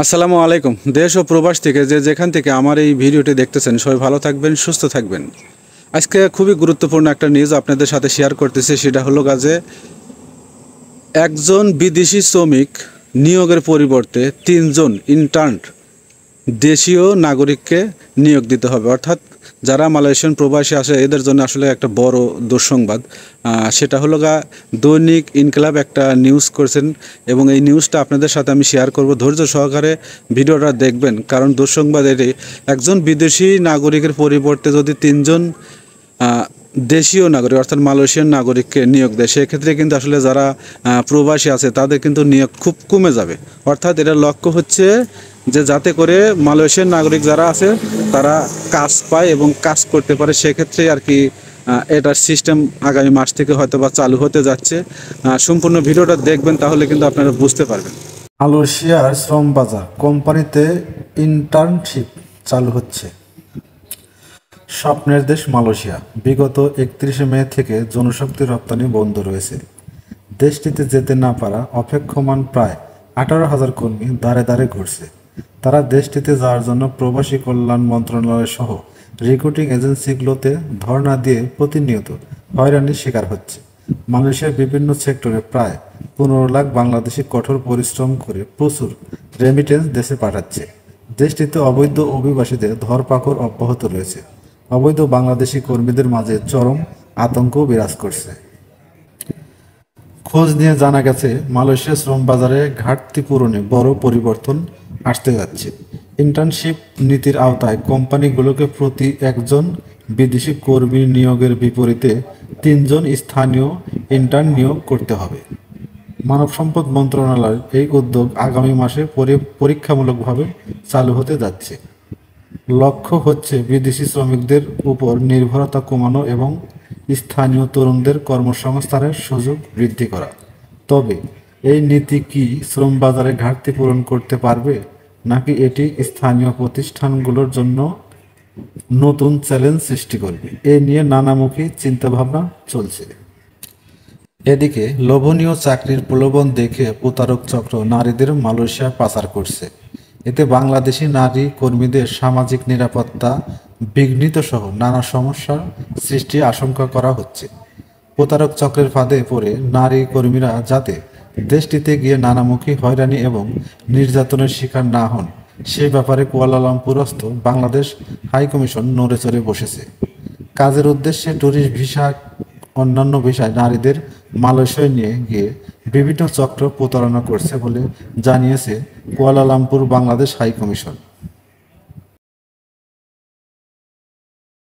আসসালামু আলাইকুম। দেশ ও প্রবাস থেকে যেখান থেকে আমার এই ভিডিওটি দেখতেছেন সবাই ভালো থাকবেন, সুস্থ থাকবেন। আজকে খুবই গুরুত্বপূর্ণ একটা নিউজ আপনাদের সাথে শেয়ার করতেছি। সেটা হলো যে একজন বিদেশি শ্রমিক নিয়োগের পরিবর্তে ৩ জন ইন্টার্ন দেশীয় নাগরিককে নিয়োগ দিতে হবে। অর্থাৎ যারা মালয়েশিয়ান প্রবাসী আসে এদের জন্য আসলে একটা বড় দুঃসংবাদ। সেটা হলো দৈনিক ইনকিলাব একটা নিউজ করছেন এবং এই নিউজটা আপনাদের সাথে আমি শেয়ার করব। ধৈর্য সহকারে ভিডিওটা দেখবেন, কারণ দুঃসংবাদ এটি। একজন বিদেশি নাগরিকের পরিবর্তে যদি ৩ জন দেশীয় নাগরিক অর্থাৎ মালয়েশিয়ান নাগরিককে নিয়োগ দেয়, সেক্ষেত্রে কিন্তু আসলে যারা প্রবাসী আছে তাদের কিন্তু নিয়োগ খুব কমে যাবে। অর্থাৎ এটার লক্ষ্য হচ্ছে যে যাতে করে মালয়েশিয়ান নাগরিক যারা আছে তারা কাজ পায় এবং কাজ করতে পারে। সেক্ষেত্রে আর কি এটার সিস্টেম আগামী মাস থেকে হয়তো বা চালু হতে যাচ্ছে। সম্পূর্ণ ভিডিওটা দেখবেন, তাহলে কিন্তু আপনারা বুঝতে পারবেন। মালয়েশিয়ার শ্রম বাজার কোম্পানিতে ইন্টার্নশিপ চালু হচ্ছে। স্বপ্নের দেশ মালয়েশিয়া। বিগত 31 মে থেকে জনশক্তি রপ্তানি বন্ধ রয়েছে। দেশটিতে যেতে না পারা অপেক্ষমান প্রায় 18,000 কর্মী দাঁড়ে দাঁড়ে ঘুরছে। তারা দেশটিতে যাওয়ার জন্য প্রবাসী কল্যাণ মন্ত্রণালয় সহ রিক্রুটিং এজেন্সিগুলোতে ধর্ণা দিয়ে প্রতিনিয়ত হয়রানির শিকার হচ্ছে। মালয়েশিয়ার বিভিন্ন সেক্টরে প্রায় 15 লাখ বাংলাদেশি কঠোর পরিশ্রম করে প্রচুর রেমিটেন্স দেশে পাঠাচ্ছে। দেশটিতে অবৈধ অভিবাসীদের ধরপাকড় অব্যাহত রয়েছে। অবৈধ বাংলাদেশি কর্মীদের মাঝে চরম আতঙ্ক বিরাজ করছে। খোঁজ নিয়ে জানা গেছে, মালয়েশিয়া শ্রম বাজারে ঘাটতি পূরণে বড় পরিবর্তন আসতে যাচ্ছে। ইন্টার্নশিপ নীতির আওতায় কোম্পানিগুলোকে প্রতি একজন বিদেশি কর্মী নিয়োগের বিপরীতে 3 জন স্থানীয় ইন্টার্ন নিয়োগ করতে হবে। মানব সম্পদ মন্ত্রণালয়ের এই উদ্যোগ আগামী মাসে পরীক্ষামূলকভাবে চালু হতে যাচ্ছে। লক্ষ্য হচ্ছে বিদেশি শ্রমিকদের উপর নির্ভরতা কমানো এবং স্থানীয় তরুণদের কর্মসংস্থানের সুযোগ বৃদ্ধি করা। তবে এই নীতি কি শ্রম বাজারে ঘাটতি পূরণ করতে পারবে, নাকি এটি স্থানীয় প্রতিষ্ঠানগুলোর জন্য নতুন চ্যালেঞ্জ সৃষ্টি করবে, এ নিয়ে নানামুখী চিন্তাভাবনা চলছে। এদিকে লোভনীয় চাকরির প্রলোভন দেখে প্রতারক চক্র নারীদের মালয়েশিয়া পাচার করছে। এতে বাংলাদেশি নারী কর্মীদের সামাজিক নিরাপত্তা বিঘ্নিত সহ নানা সমস্যার সৃষ্টি আশঙ্কা করা হচ্ছে। প্রতারক চক্রের ফাঁদে পড়ে নারী কর্মীরা যাতে দেশটিতে গিয়ে নানামুখী হয়রানি এবং নির্যাতনের শিকার না হন, সে ব্যাপারে কুয়ালালামপুরস্থ বাংলাদেশ হাইকমিশন নড়েচড়ে বসেছে। কাজের উদ্দেশ্যে ট্যুরিস্ট ভিসা অন্যান্য ভিসায় নারীদের মালয়েশিয়ায় নিয়ে গিয়ে বিভিন্ন চক্র প্রতারণা করছে বলে জানিয়েছে কুয়ালালামপুর বাংলাদেশ হাইকমিশন।